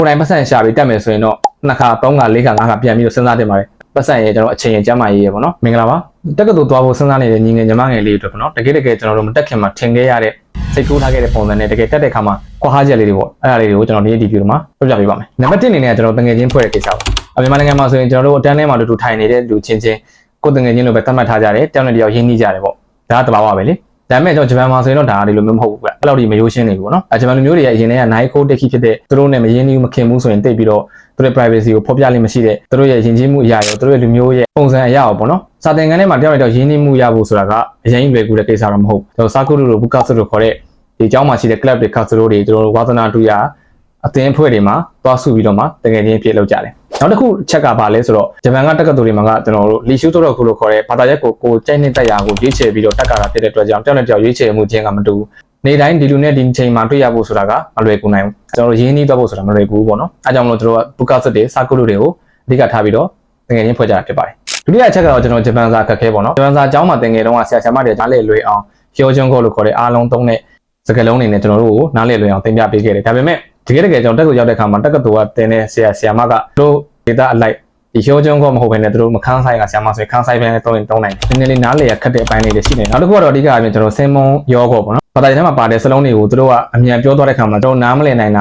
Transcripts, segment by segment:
ကိုယ်တိုင်ပတ်စံရှာပြီးတက်မယ်ဆိုရင်တော့2ခါ3ခါ4ခါ5ခါပြန်ပြီးတော့စဉ်းစားတင်ပါတယ်ပတ်စံရဲ့ကျွန်တော်အချိန်ကျမ်းမာရေးရပေါ့နော်မင်္ဂလာပါတက်ကတူသွားဖို့စဉ်းစားနေတဲ့ညီငယ်ညီမငယ်လေးတွေပေါ့နော်တကယ်ကျွန်တော်တို့မတက်ခင်မှာထင်ခဲ့ရတဲ့စိတ်ကူးထားခဲ့တဲ့ပုံစံနဲ့တကယ်တက်တဲ့ခါမှာကွာဟာချက်လေးတွေပေါ့အဲ့ဒါလေးတွေကိုကျွန်တော်ဒီဗီဒီယိုမှာပြပြပေးပါမယ်နံပါတ်1အနေနဲ့ကျွန်တော်တငယ်ချင်းဖွဲ့တဲ့ကိစ္စပါမြန်မာနိုင်ငံမှာဆိုရင်ကျွန်တော်တို့အတန်းထဲမှာတူထိုင်နေတဲ့လူချင်းကိုယ်တငယ်ချင်းလိုပဲသတ်မှတ်ထားကြတယ်တယောက်နဲ့တယောက်ရင်းနှီးကြတယ်ပေါ့ဒါကတဘာဝပဲလေဒါပေမဲ့ကျွန်တော်ဂျပန်မှာဆိုရင်တော့ဒါဒီလိုမျိုးမဟုတ်ဘူးဗျအဲ့လောက်ဒီမရိုးရှင်းနေဘူးပေါ့နော်ဂျပန်လူမျိုးတွေရဲ့အရင်တည်းကနိုင်ခိုးတက်ခိဖြစ်တဲ့သူတို့နဲ့မရင်းနှီးမခင်ဘူးဆိုရင်တိတ်ပြီးတော့သူတို့ privacy ကိုဖော်ပြလိမ့်မရှိတဲ့သူတို့ရဲ့ယဉ်ကျေးမှုအရာရောသူတို့ရဲ့လူမျိုးရဲ့ပုံစံအရာရောပေါ့နော်စာသင်ခန်းထဲမှာတယောက်နဲ့တယောက်ရင်းနှီးမှုရဖို့ဆိုတာကအရင်လွယ်ကူတဲ့ကိစ္စတော့မဟုတ်ကျွန်တော်စာကုတို့ဘူကာဆိုတို့ခေါ်တဲ့ဒီအကြောင်းမှာရှိတဲ့ club တွေ council တွေကျွန်တော်တို့ဝါသနာတူရအသင်းအဖွဲ့တွေမှာသွားစုပြီးတော့မှတကယ်ချင်းဖြစ်လောက်ကြတယ်နောက်တစ်ခုချက်ကပါလဲဆိုတော့ဂျပန်ကတက္ကသိုလ်တွေမှာကကျွန်တော်တို့လီရှူတို့ခုလို့ခေါ်တဲ့ဘာသာရပ်ကိုကြိုက်နှိမ့်တက်ရာကိုရွေးချယ်ပြီးတော့တက်ကာတာဖြစ်တဲ့အတွက်ကြောင့်တယောက်နဲ့တယောက်ရွေးချယ်မှုချင်းကမတူဘူးနေတိုင်းဒီလူနဲ့ဒီချိန်မှာတွေ့ရဖို့ဆိုတာကမလွယ်ကူနိုင်ဘူးကျွန်တော်တို့ရင်းနှီးသွားဖို့ဆိုတာမလွယ်ကူဘူးပေါ့နော်အဲကြောင့်မလို့ကျွန်တော်ကဘူကာစစ်တွေစာကုတို့တွေကိုအဓိကထားပြီးတော့တကယ်ချင်းဖွဲ့ကြတာဖြစ်ပါတယ်ဒုတိယအချက်ကတော့ကျွန်တော်ဂျပန်စာခက်ခဲပေါ့နော်ဂျပန်စာအကြောင်းမှာသင်ငယ်တုန်းကဆရာဆရာမတွေနားလည်လွယ်အောင်ပြောချွန်းခေါ်လို့ခေါ်တဲ့အားလုံးသုံးတဲ့စကားလုံးတွေနဲ့ကျွန်တော်တို့ကိုနားလည်လွယ်အောင်သင်ပြပေးခဲ့တယ်ဒါပေမဲ့တကယ်ကျွန်တော်တက်ကိုရောက်တဲ့အခါမှာတက္ကသိုလ်ကသင်တဲ့ဆရာမကတို့ဒေတာအလိုက်ဒီပြောချွန်းခေါ်မဟုတ်ဘဲနဲ့တို့မခန်းဆိုင်ကဆရာမဆိုရင်ခန်းဆိုင်ပဲနဲ့သုံးရင်သုံးနိုင်တယ်နည်းနည်းလေးနားလည်ရခက်တဲ့အပိုင်းလေးတွေရှိနေတယ်နောက်တစ်ခုကတော့အဓိကအပြင်ကျွန်တော်စင်မွန်ရောခေါ်ပေါ့နော်ဘာသာရေးထဲမှာပါတဲ့စလုံးတွေကိုတို့ကအမြန်ပြောသွားတဲ့အခါမှာကျွန်တော်နားမလည်နိုင်တာ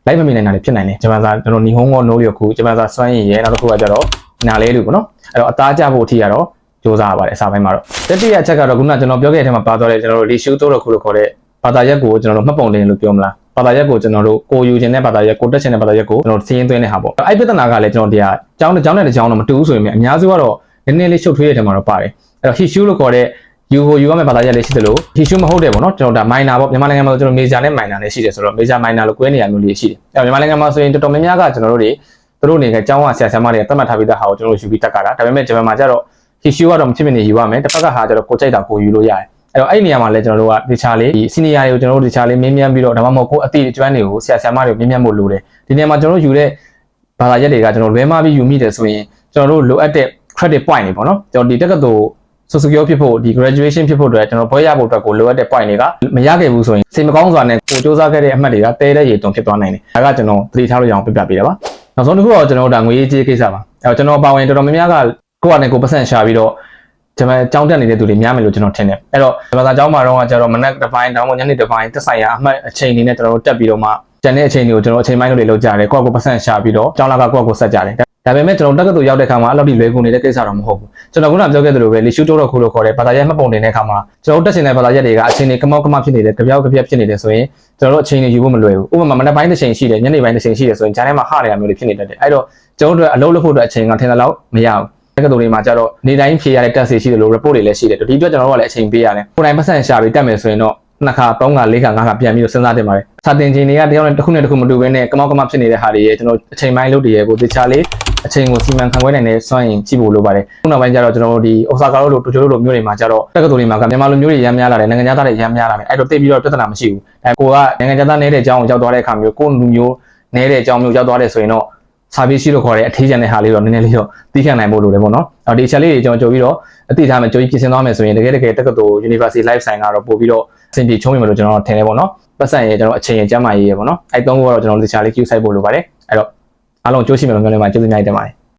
လိုက်မမိနိုင်တာတွေဖြစ်နိုင်တယ်ဂျပန်စာကျွန်တော်ညီဟောင်းနိုးလျော်ခုဂျပန်စာစွမ်းရည်ရဲနောက်တစ်ခုကကျတော့နားလဲလို့ပေါ့နော်အဲ့တော့အသားကျဖို့အထိကတော့စူးစမ်းရပါတယ်အစားပိုင်းမှာတော့တတိယအချက်ကတော့ခုနကကျွန်တော်ပြောခဲ့တဲ့အထဲမှာပါသွားတဲ့ကျွန်တော်တို့လီရှူတို့ခုလို့ခေါ်တဲ့ဘာသာရပ်ကိုကျွန်တော်တို့မှတ်ပုံတင်လို့ပြောမလားဘာသာရပ်ကိုကျွန်တော်တို့ကိုယူခြင်းတဲ့ဘာသာရပ်ကိုတက်ခြင်းတဲ့ဘာသာရပ်ကိုကျွန်တော်တို့စီးရင်သွင်းတဲ့ဟာပေါ့အဲ့ပြဿနာကလည်းကျွန်တော်တရားကျောင်းတစ်ကျောင်းနဲ့တစ်ကျောင်းတော့မတူဘူးဆိုရင်အများစုကတော့နည်းနည်းလေးရှုပ်ထွေးတဲ့ထဲမှာတော့ပါတယ်အဲ့တော့ဟီရှူလို့ခေါ်တဲ့ယူဟိုယူရမယ့်ဘာသာရပ်လေးရှိသလိုဟီရှူမဟုတ်တယ်ပေါ့နော်ကျွန်တော်ဒါမိုင်နာပေါ့မြန်မာနိုင်ငံမှာကျွန်တော်မေဂျာနဲ့မိုင်နာနဲ့ရှိတယ်ဆိုတော့မေဂျာမိုင်နာလို့ကွဲနေရမျိုးလေးရှိတယ်အဲ့မြန်မာနိုင်ငံမှာဆိုရင်တော်တော်များများကကျွန်တော်တို့တွေသူတို့နေကကျောင်းကဆရာဆရာမတွေကသတ်မှတ်ထားပြီးသားဟာကိုကျွန်တော်တို့ယူပြီးတက်ကြတာဒါပေမဲ့ဂျပန်မှာကျတော့ဟီရှူကတော့မဖြစ်မနေယူရမယ်တစ်ဖက်ကဟာကျတော့ကိုကြိုက်တာကိုယူလို့ရတယ်အဲ့တော့အဲ့ဒီနေရာမှာလည်းကျွန်တော်တို့ကဒီချာလေးဒီစီနီယာတွေကိုကျွန်တော်တို့ဒီချာလေးမင်းမြန်းပြီးတော့ဒါမှမဟုတ်ကိုအတိကျွမ်းတွေကိုဆရာဆရာမတွေကိုမင်းမြန်းဖို့လိုတယ်ဒီနေရာမှာကျွန်တော်တို့ယူတဲ့ဘာသာရပ်တွေကကျွန်တော်လွဲမှားပြီးယူမိတယ်ဆိုရင်ကျွန်တော်တို့လိုအပ်တဲ့ credit point တွေပေါ့နော်ကျွန်တော်ဒီတက္ကသိုလ်Sosokyo ဖြစ်ဖို့ဒီ graduation ဖြစ်ဖို့အတွက်ကျွန်တော်ဘွဲရဖို့အတွက်ကိုလိုအပ်တဲ့ point တွေကမရခဲ့ဘူးဆိုရင်စိတ်မကောင်းစွာနဲ့ကိုစူးစမ်းခဲ့တဲ့အမှတ်တွေကတဲတဲ့ရေတုံဖြစ်သွားနိုင်တယ်ဒါကကျွန်တော်သတိထားလို့ရအောင်ပြပြပေးတာပါနောက်ဆုံးတစ်ခုတော့ကျွန်တော်ဒါငွေရေးကြေးကိစ္စပါအဲ့တော့ကျွန်တော်ပါဝင်တော်တော်များများကကိုယ့်အနေနဲ့ကိုယ်ပတ်စံရှာပြီးတော့ကျွန်တော်ကြောင်းတက်နေတဲ့သူတွေများမယ်လို့ကျွန်တော်ထင်တယ်အဲ့တော့ကျွန်တော်ကြောင်းမှာတော့ကျတော့မနက်တစ်ပိုင်းတောင်းမညနေတစ်ပိုင်းတက်ဆိုင်ရာအမှတ်အချိန်နေနဲ့ကျွန်တော်တို့တက်ပြီးတော့မှကျန်တဲ့အချိန်တွေကိုကျွန်တော်အချိန်ပိုင်းတွေလောက်ကြတယ်ကိုယ့်ကိုပတ်စံရှာပြီးတော့ကြောင်းလာကကိုယ့်ကိုဆက်ကြတယ်ဒါပေမဲ့ကျွန်တော်တက္ကသိုလ်ရောက်တဲ့ခါမှာအဲ့လိုဒီလွယ်ကူနေတဲ့ကိစ္စတော့မဟုတ်ဘူးကျွန်တော်ခုနပြောခဲ့သလိုပဲလီရှူတိုတော့ခုလို့ခေါ်တဲ့ဘာသာရပ်မှတ်ပုံတင်တဲ့ခါမှာကျွန်တော်တက်ရှင်တဲ့ဘာသာရပ်တွေကအချိန်တွေကမောက်ကမဖြစ်နေတယ်ကြပြောက်ကပြက်ဖြစ်နေတယ်ဆိုရင်ကျွန်တော်တို့အချိန်တွေယူဖို့မလွယ်ဘူးဥပမာမနက်ပိုင်းတစ်ချိန်ရှိတယ်ညနေပိုင်းတစ်ချိန်ရှိတယ်ဆိုရင်ဂျားထဲမှာဟနေတာမျိုးတွေဖြစ်နေတတ်တယ်အဲ့တော့ကျွန်တော်တို့အလုပ်လုပ်ဖို့အတွက်အချိန်ကထင်တယ်လို့မရဘူးတက္ကသိုလ်တွေမှာကျတော့နေတိုင်းဖြေရတဲ့တက်စီရှိတယ်လို့ report တွေလည်းရှိတယ်ဒီအတွက်ကျွန်တော်တို့ကလည်းအချိန်ပေးရတယ်ကိုယ်တိုင်ပတ်စံရှာပြီးတက်မယ်ဆိုရင်တော့2ခါ3ခါ4ခါ5ခါပြန်ပြီးတော့စဉ်းစားတင်ပါတယ်စာသင်ချိန်တွေကတယောက်နဲ့တစ်ခုနဲ့တစ်ခုမတူဘဲနဲ့ကမောက်ကမဖြစ်နေတဲ့ဟာတွေရဲ့ကျွန်တော်အချိန်ပိုင်းလုပ်တွေရဲ့ကိုတခြားလေးအချိန်ကိုစီမံခန့်ခွဲနိုင်တဲ့စွမ်းရည်ကြည့်ဖို့လိုပါတယ်ခုနောက်ပိုင်းကျတော့ကျွန်တော်တို့ဒီအိုဆာကာတို့လိုတိုကျိုတို့လိုမျိုးတွေမှာကျတော့တက္ကသိုလ်တွေမှာကမြန်မာလူမျိုးတွေရမ်းများလာတယ်နိုင်ငံသားတွေရမ်းများလာတယ်အဲ့တော့သိပြီးတော့ပြဿနာမရှိဘူးကိုကနိုင်ငံသားနေတဲ့အကြောင်းကိုကြောက်သွားတဲ့အခါမျိုးကိုလူမျိုးနေတဲ့အကြောင်းမျိုးကြောက်သွားတယ်ဆိုရင်တော့စာပေရှိလို့ခေါ်တဲ့အထီးကျန်တဲ့ဟာလေးတော့နည်းနည်းလေးတော့သိခံနိုင်ဖို့လိုတယ်ပေါ့နော်ဒီချက်လေးတွေကျွန်တော်ကြိုပြီးတော့အသိထားမယ်ကြိုပြီးပြင်ဆင်သွားမယ်ဆိုရင်တကယ်တက္ကသိုလ် University Life Science ကတော့ပို့ပြီးတော့အဆင်ပြေချုံးပြီမလို့ကျွန်တော်ထင်တယ်ပေါ့နော်ပတ်စံရဲ့ကျွန်တော်အချိန်ရကျမ်းမာရေးရပေါ့နော်အဲ့သုံးခုကတော့ကျွန်တော်ဒီချက်လေး queue site ဖို့လိုပါတယ်အဲ့တော့အားလုံးကြိုးရှိမယ်လို့ပြောနေမှာကျေးဇူးများတင်ပါတယ်